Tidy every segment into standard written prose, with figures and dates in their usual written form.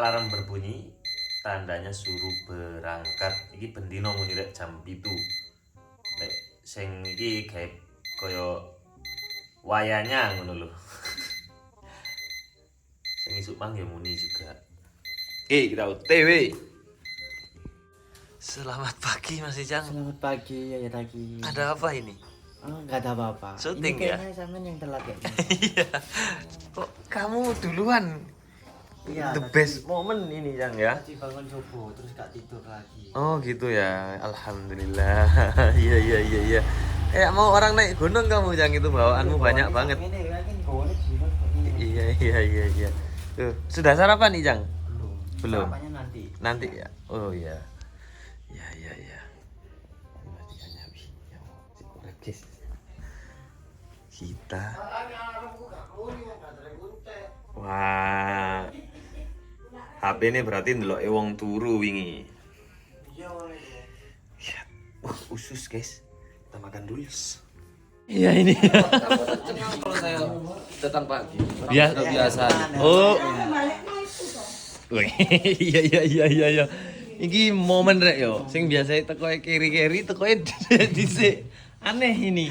alarm berbunyi, tandanya suruh berangkat. Iki bendino muni rek jam 7. Nek sing iki gawe kaya wayanya ngono lho. Sing isuk mang ya muni juga. Kita OTW. Selamat pagi Mas Ijang. Selamat pagi, ya lagi. Ada apa ini? Oh, nggak ada apa-apa. Syuting ini ya? kayaknya Samen yang telat kayaknya. Iya. Kok kamu duluan? Iya. The best moment ini Jang ya. Tadi bangun subuh terus gak tidur lagi. Oh gitu ya. Alhamdulillah. Iya. Kayak mau orang naik gunung kamu Jang, itu bawaanmu banyak banget. Ini kan bawaannya gila kok ini. Iya. Tuh, sudah sarapan nih Jang? Belum. Sarapannya nanti. Nanti ya. Oh iya. Iya. Kita. Wah. HP ini berarti ndelok wong turu wingi. Iya, Ya. Wah, usus guys. Kita makan dulu. Iya ini. Kalau saya datang pagi, biasa. Oh. Wih, iya. Iki momen rek yo. Sing biasa teko kiri-kiri teko dhisik. Aneh ini.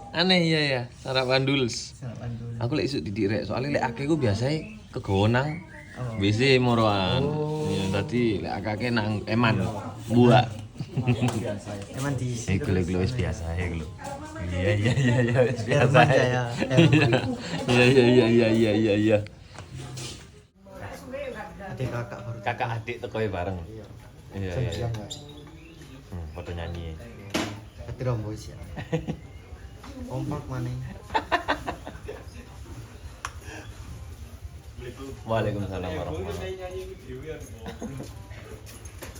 Aneh ya. Sarapan duls. Sarapan dulu. Aku lek isuk didik rek, soalnya lek akeh ku biasanya kegonang. WC moroan. Ya tadi lek akeh nang eman. Buak. Emang di Gelo wis biasa ya gelo. Iya wis biasa. Herman ya. Iya. Adik kakak baru. Kakak adik tekoe bareng. Iya. Siang nggak? Foto nyanyi. Berarti rombos ya. Kompak mana? Waalaikumsalam warahmatullahi wabarakatuh.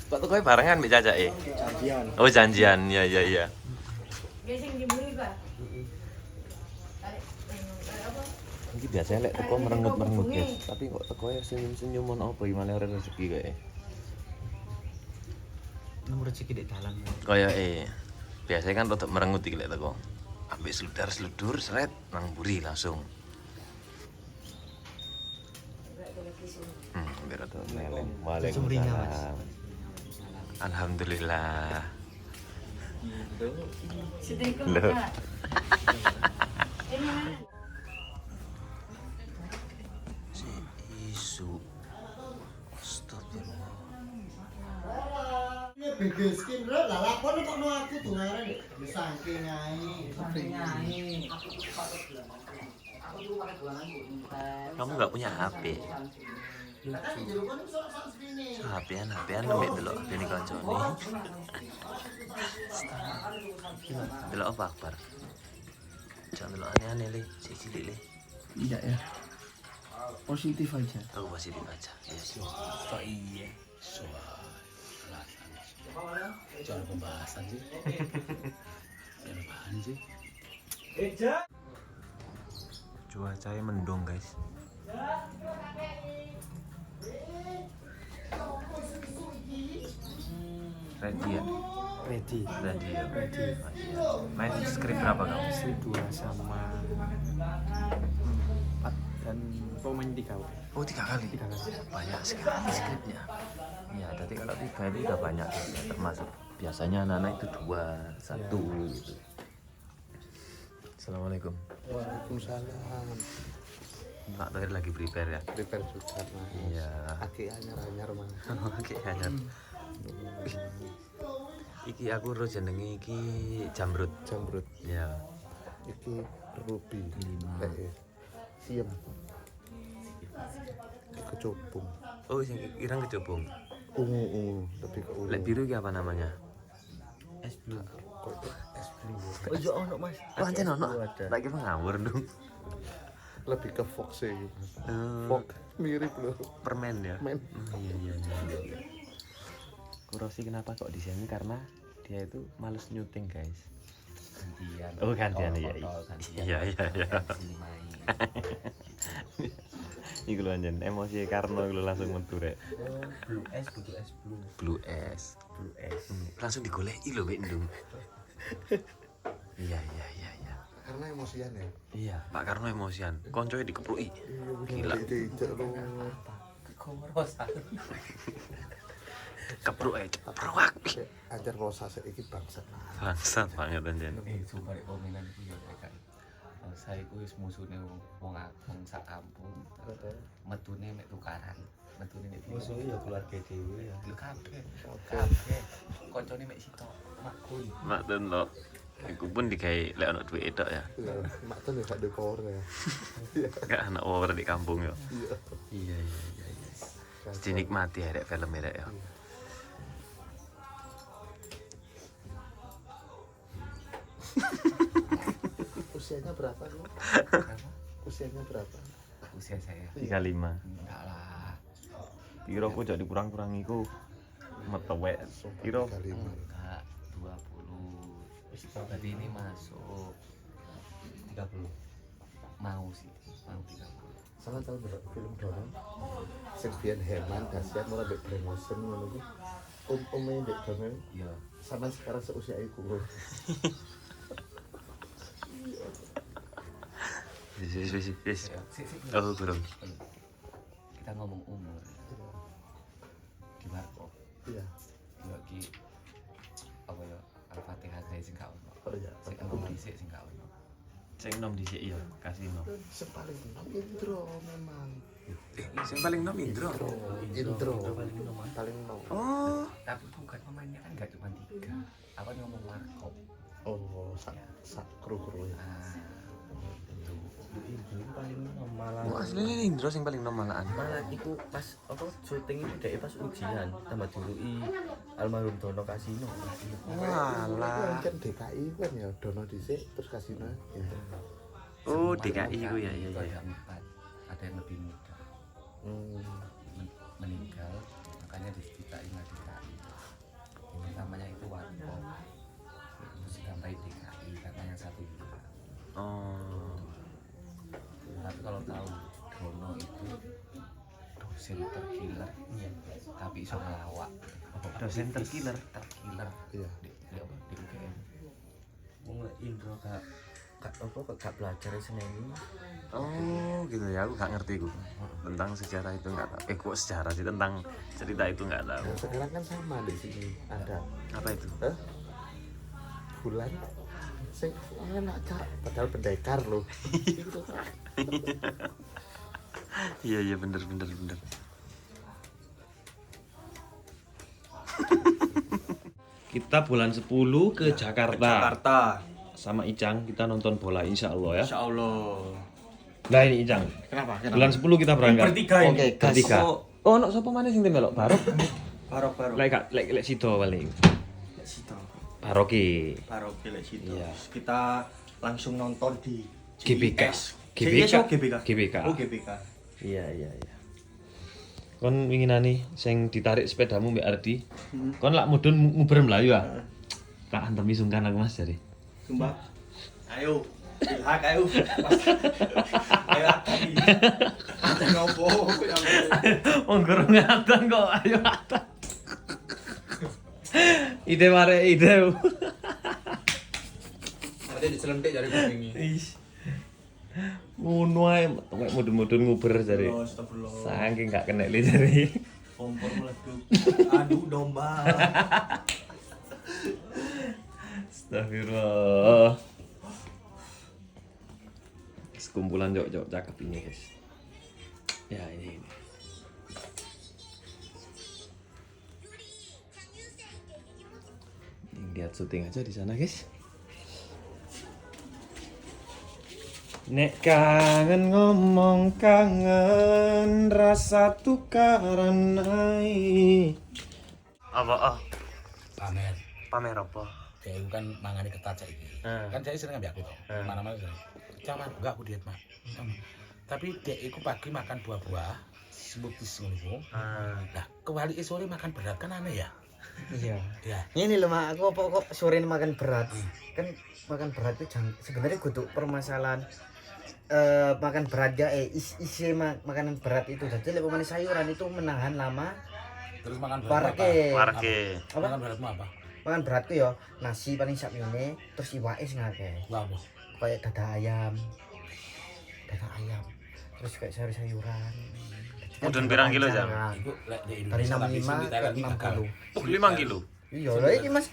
Kok tekoe barengan mbek cacake? Janjian. Oh, janjian. Iya. Gesing dibeli, Pak. Iki biasanya lek teko merengut-merengut, guys. Tapi kok teko senyum-senyum ono apa gimana ora rezeki kae. Nomor rezeki di dalam. Kaya biasanya kan rodok merengut iki lek teko. Ambek seludar-seludur seret nang buri langsung. Biar ada meleng. Sumringah, Mas. Waalaikumsalam. Alhamdulillah. Sedekah, Loh. Pak. Ini mana? Si isu. Astagfirullah. Begeskin bro, lah lapor kok no aku dungaren wis saking ae. Kamu nggak punya HP? HP-an ambek delok HP ini kancane. Delok apa akbar? Jangan delok aneh-aneh le, cilik le. Tidak ya. Positif aja. Aku positif aja. Yes. Oh iya. Soal pembahasan sih. Apaan sih? Cuacanya mendung guys. Ready ya? Ready. Ready ya? Main skrip berapa kamu? Istri 2 sama 4 dan pemain 3. Oh 3 kali? 3 kali. Banyak sekali skripnya. Ya, jadi kalau 3 itu udah banyak ya, termasuk biasanya anak-anak itu 2, 1 gitu. Assalamualaikum. Waalaikumsalam. Pak Tohir lagi prepare ya? Prepare sudah Mas. Iya. Aki anyar-anyar Mas. Oke, hanyar. Iki aku ro jenenge iki jamrut. Jamrut Ya. iki ruby. Siam. Kecubung. Oh, sing ireng kecubung. Ungu, lebih ke ungu. Lek biru iki apa namanya? Es blue. Es blue. Oh iya ono, Mas. Oh, ancen ono. Ada. Tak kira ngawur dong. Lebih ke fox sih. Eh, Fox mirip loh. permen ya. Men. Iya. Kurosi kenapa kok di sini karena dia itu males nyuting, guys. Gantian. Oh, gantian ya. Iya. Iku lho anjen emosi Karno iku lho langsung metu rek. Blue es, butuh es blue. Blue S. Blue es. Langsung digoleki lho Mbak Ndung. Iya. Karena emosian ya. Iya, Pak Karno emosian. Koncoe dikepruki. Gila. Tidak loh. rosa. Kepruk ae ceprok. Ajar rosa saiki bangsat. Bangsat banget anjen. Sumpah rek komenan iku ya kan. Saya iku wis musune wong sak kampung. Metune mek tukaran. Metune mek Musuhnya ya keluarga dhewe ya. kabeh. Koncone mek sitok. Makun. Mak tenok. Iku pun digawe lek ono duit tok ya. Iya, mak tuh gak ada power ya. Gak ana power di kampung yo. Iya. Dinikmati ya rek film rek ya. Usianya berapa lu? Berapa? Usianya berapa? Usia saya. 35. Enggak lah. Piro ku jek dikurang-kurangi ku. Metewek. Piro? 35. Enggak 20. Berarti ini masuk 30. Mau sih. Mau 30. Sama tahu ndelok film Dono. Sing biyen Herman kasihan ora mbek promotion ngono ku. Umumnya ndek Dono Iya. sama sekarang seusia iku. Wis. Sik. Oh, kurang. Kita ngomong umur. Gimana kok? Iya. Yo iki apa ya? Al-Fatihah saya sing gak ono. Oh iya. Sing ngomong dhisik sing gak ono. Sing nom dhisik ya, kasih nom. Sing paling enom intro memang. Sing paling nom Indro. Intro paling enom. Oh, Tapi bukan pemainnya kan gak cuma 3. Apa ngomong warkop. Oh, sak kru-kru ya. Itu. Ini paling malah. oh aslinya Indro sing paling nom malahan. Malah iku pas apa syuting itu dhek pas ujian tambah dului almarhum Dono Kasino. Walah. Kan DKI kan ya Dono dhisik terus kasino. Gitu. Oh, DKI ku ya. Kayak 4. Ada yang lebih muda. Meninggal, makanya diceritain lagi DKI. Ini namanya itu warkop. Terus sampai DKI karena yang satu hilang. Oh. Tapi kalau tahu Dono itu dosen terkiller, tapi iso ngelawak. Dosen terkiller. Iya. Di UGM. Wong Indro gak belajar seni. Oh, gitu ya. Aku gak ngerti ku. Tentang sejarah itu enggak tahu. Kok sejarah sih tentang cerita itu enggak tahu. Nah, sekarang kan sama di sini ada Apa itu? bulan sing enak cak padahal pendekar loh. Gitu. Iya bener. Kita bulan 10 ke Jakarta. Sama Icang kita nonton bola insya Allah ya. Insya Allah. Nah ini Icang. Kenapa? Bulan 10 kita berangkat. Bertiga ini. Oke, gas. Bertiga. Oh, no sapa maneh sing melok Barok? Barok. Lek sido paling. Situ. Baroki. Barok lek situ. Iya. Kita langsung nonton di GBK. GBK. GBK. Oh, GBK. Iya. Kon winginane sing ditarik sepedamu Mbak Ardi. Kon lak mudun nguber mlayu ah. Kak antemi sungkan aku Mas jare. Sumpah. Ayo. Ilhak ayo. Ayo tadi. Ada ngopo ya. Wong gurung ngadan kok ayo adan. Ide mare ide. Ada dicelentik dari kupingi. Ngono ae mek mudun-mudun nguber jare. Astagfirullah. Saking gak kena li jare. Kompor meleduk. Adu domba. Astagfirullah. Sekumpulan jok-jok cakep ini guys. Ya ini. Lihat syuting aja di sana guys. Nek kangen ngomong kangen rasa tukaran ai. Apa Pamer. pamer apa? Saya kan mangani ketat saiki. Kan saya sering ngambil aku tuh. Mana-mana sering. Jangan enggak aku diet, Mak. Tapi dek iku pagi makan buah-buah, smoothies ngono. Nah, kewalike sore makan berat kan aneh ya? Iya. Ya. Ini loh mak, aku apa kok sore ini makan berat? Kan makan berat itu sebenarnya kudu permasalahan makan berat ya isi makanan berat itu. Jadi lek pemanis sayuran itu menahan lama. Terus makan berat apa? Parke. Apa? Makan beratmu apa? Makan beratku ya nasi paling sak mene, terus iwake sing akeh. Wah, apa? Kayak dada ayam. Terus kayak sayur-sayuran. Jadi Mudun pirang kilo jam? Iku lek di Dari Indonesia tapi 65 sing di ke Thailand iki gagal. 60. Oh, 5 kilo. Iya, lah iki Mas.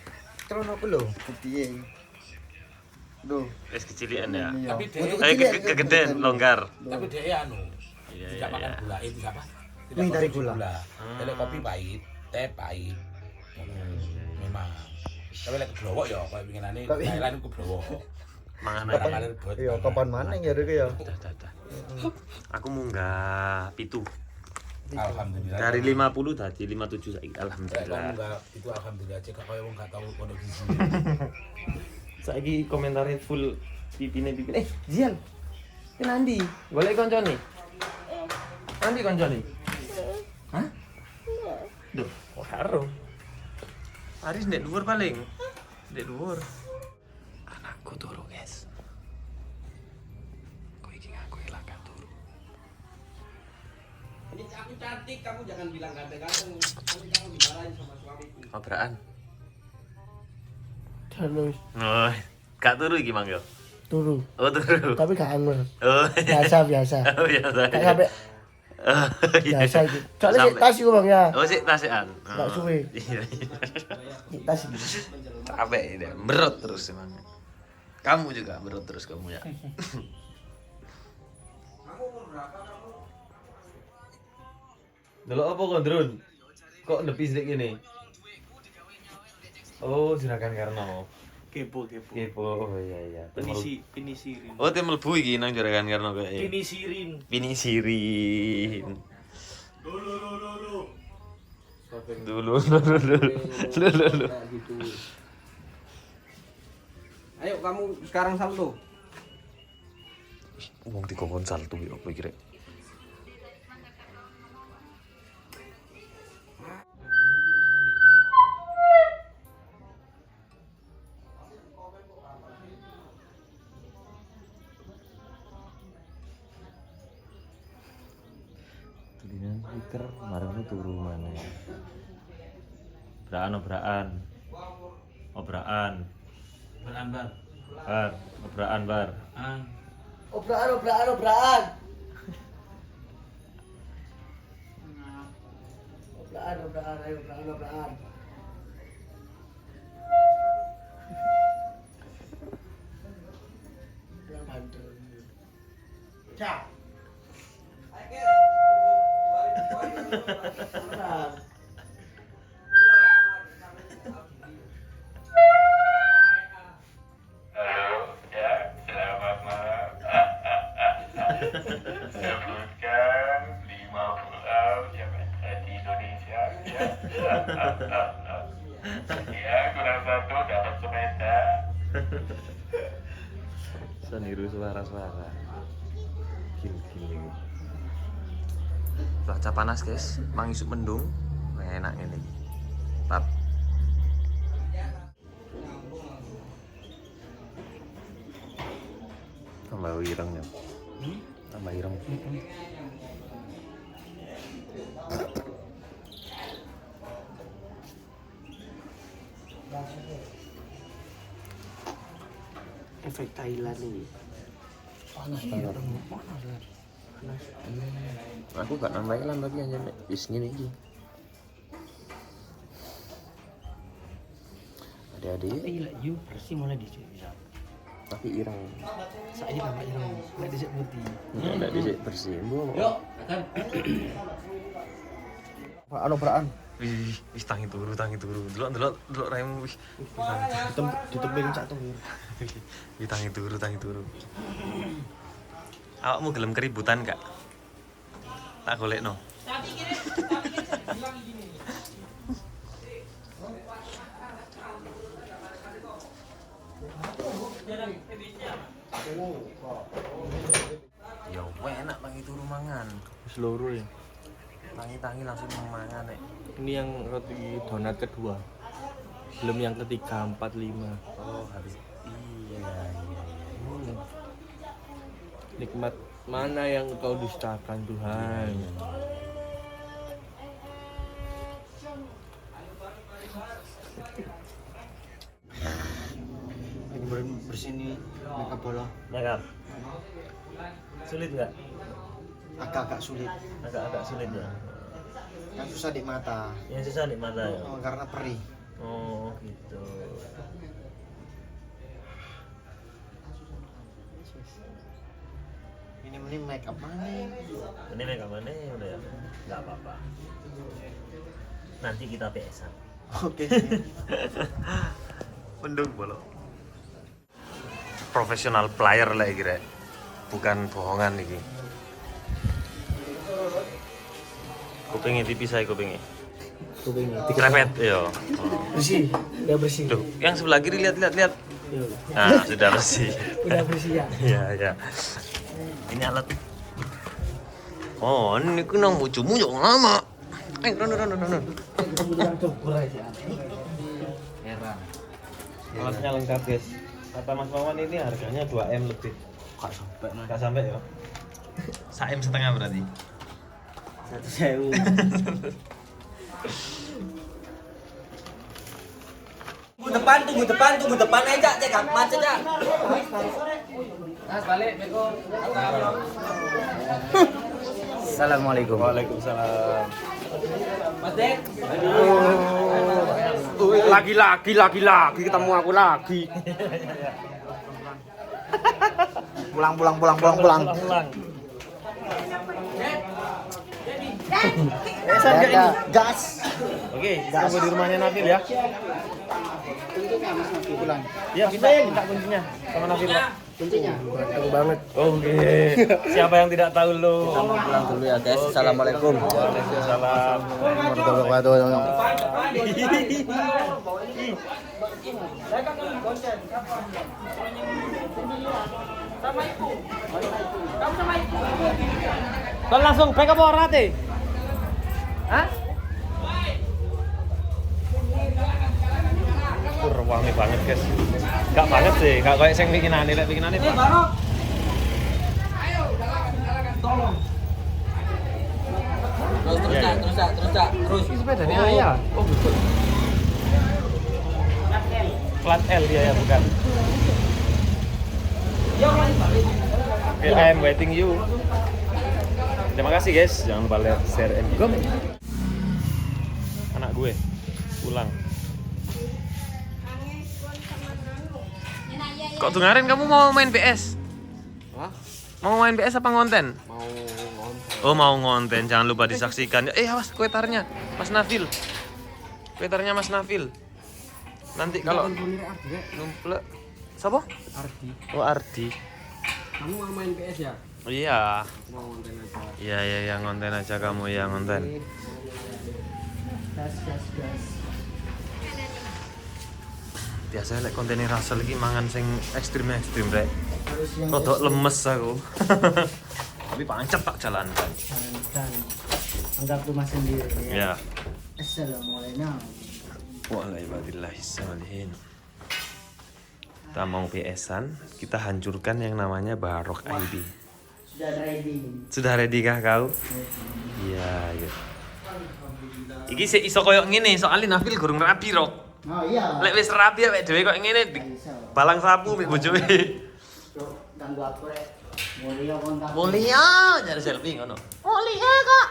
Celana aku lho, buktiye. Lho, Wis kecilian ya. iya. Tapi dia- Untuk Kayak kecil ya, kegedean longgar. Tapi dia anu, Iya, tidak iya, makan iya. gula, tidak apa? Tidak Menghindari konsumsi gula. Kalau kopi pahit, teh pahit. Memang. Tapi lek blowo ya koyo winginane Tapi- Thailand ku blowo. Mangan Barang aja. kali rebut. Iya, kapan maneng ya Rek ya? Dah. Aku munggah pitu. Alhamdulillah. Dari 50 tadi 57 saiki. Kamu Alhamdulillah. enggak itu alhamdulillah cek koyo wong gak tau kono gizi. Saiki komentare full pipine. Jian. Ki nandi? Golek koncone. Nandi koncone? Hah? Duh, kok karo. Aris ndek dhuwur paling. Ndek dhuwur. Anakku turu, guys. Kok iki ngaku elak turu. Ini aku cantik, kamu jangan bilang ganteng-ganteng. Nanti kamu dimarahin sama suamiku. Obraan. Terus Oh, gak turu iki mangga. turu, Oh, turu. tapi gak angel. Oh, Biasa. Oh, biasa. Gak sampai Oh, iya. biasa gitu. Soalnya sih Sampai- tas itu Bang ya. Oh, sik tasekan. Gak suwe. Iya. Tas itu. Capek ini, berot terus emang. Kamu juga berot terus kamu ya. Delok apa Kondrun? Kok nepis dek gini? Oh, Juragan Karno. Kepo. Kepo. Oh iya. Penisirin. Oh, tim mlebu iki nang Juragan Karno kayak. Penisirin. Pinisirin. Dulu. Gitu. Ayo kamu sekarang salto. Wong dikongkon salto ya apa iki rek? Tulinan speaker marane turu mana ya? Obraan. Berambar. Obraan bar. Obraan. Obraan. Sebutkan 5 pulau yang ada di Indonesia ya. Ya, kurang satu dapat sepeda. Seniru suara-suara. Gil. Cuaca panas guys, mangisuk mendung, enak ini. Tap. Tambah ireng ya. Tambah ireng. Efek Thailand ini. Aku gak nambah lan tapi hanya wis ngene iki. Adik-adik, Iya, yuk bersih mulai di sini. tapi ireng. Saya tambah ireng, nggak disek putih. Enggak dhisik bersih. Mbok. Obraan. Wis tangi turu. Delok raimu wis. Ditempelin sak tuh. Wis tangi turu. Awakmu gelem keributan gak? Tak golekno. Ya enak tangi turu mangan. Seluruh ya. Tangi langsung mangan nek. Ini yang roti donat kedua. Belum yang ketiga, 4, 5. Oh, habis. Iya. Nikmat mana yang kau dustakan Tuhan? Ini bersih nih makeup bola. Makeup. Sulit enggak? agak-agak sulit. Agak-agak sulit ya. Yang susah di mata. Yang susah di mata ya. Karena perih. Oh gitu. Ini make up mana? Ini make up mana udah ya? Nggak apa-apa. Nanti kita PS-an. Oke. Mendung bolong. Profesional player lah kira. Bukan bohongan iki. Kupingnya tipis saya kupingnya. Krepet, yo. Bersih, udah bersih. Tuh, yang sebelah kiri lihat. Iya. Nah, sudah bersih. Udah bersih ya. Iya. Ini alat. Oh, ini kunang bojomu yang lama. Rono. Heran. Alatnya lengkap guys. Kata Mas Wawan ini harganya 2M lebih. Nggak sampai ya. 1,5 M berarti. 1.000. Tunggu depan aja, cek macet ya. Assalamualaikum. Waalaikumsalam. Lagi ketemu aku lagi. Pulang. Gas. Oke, tunggu di rumahnya Nafil ya. Pulang. Iya, kita minta kuncinya sama Nafil. Pak. Kuncinya. Tahu banget. Oke. Siapa yang tidak tahu lo? Kita mau pulang dulu ya, guys. Assalamualaikum. Waalaikumsalam. Warahmatullahi wabarakatuh. Kau langsung back up orang teh. Hah? Wangi banget guys. Gak banget sih, gak kayak sing bikinane Pak. Terus. Ini sepedanya ayah. Oh betul. Plat L dia ya bukan. Oke, I am waiting you. Terima kasih guys, jangan lupa like, share, and comment. Anak gue pulang. Kok dengerin kamu mau main PS? Hah? Mau main PS apa ngonten? Mau ngonten. Oh, mau ngonten. Jangan lupa disaksikan. Awas kuetarnya Mas Nafil. Kuetarnya Mas Nafil. Nanti kalau numplek. Siapa? Ardi. Oh, Ardi. Kamu mau main PS ya? Iya. Mau konten aja. Iya, ngonten aja kamu ya, ngonten. Gas. Biasanya lek kontennya Russell iki mangan sing ekstrim rek. Harus yang Rodok lemes aku. Tapi pancet tak jalankan. dan anggap rumah sendiri. Ya. Assalamualaikum. Waalaikumsalam. Kita mau PS-an, kita hancurkan yang namanya Barok ID. Sudah ready. Sudah ready kah kau? Iya. Iki sik iso koyo ngene, soalnya Nafil gurung rapi, Rok. Oh iya. Lek wis rapi awake dhewe kok ngene balang sapu mbek bojoe. Ganggu aku rek. Mulia kontak. Mulia nyari selfie ngono. Mulia kok.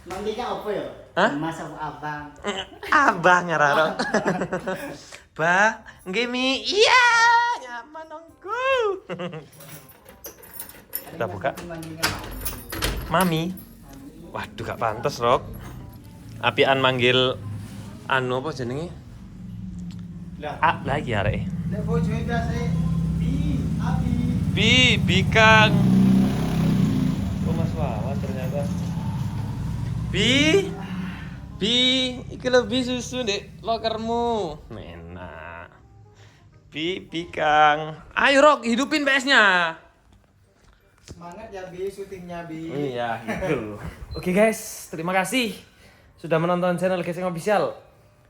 Manggilnya apa ya? Hah? Mas apa abang? Abah ngararo. Bah, nggih Mi. Iya, nyaman nongku. Kita buka. Mami. Waduh gak pantes, Rok. Apian manggil anu apa jenenge? Lagi arek. Lek bojone biasa Bi Kang. Oh Mas Wawan ternyata. Bi, iki lebih susu dek lokermu. Enak. Bi Kang. Ayo Rok, hidupin PS-nya. Semangat ya Bi, syutingnya Bi. Iya, gitu. Oke guys, terima kasih sudah menonton channel Geseng Official.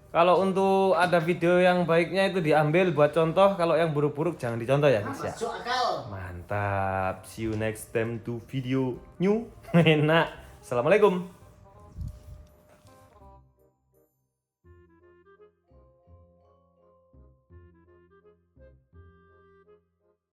Kalau untuk ada video yang baiknya itu diambil buat contoh, kalau yang buruk-buruk jangan dicontoh ya guys ya. Masuk akal. Mantap. See you next time to video new. Enak. Assalamualaikum.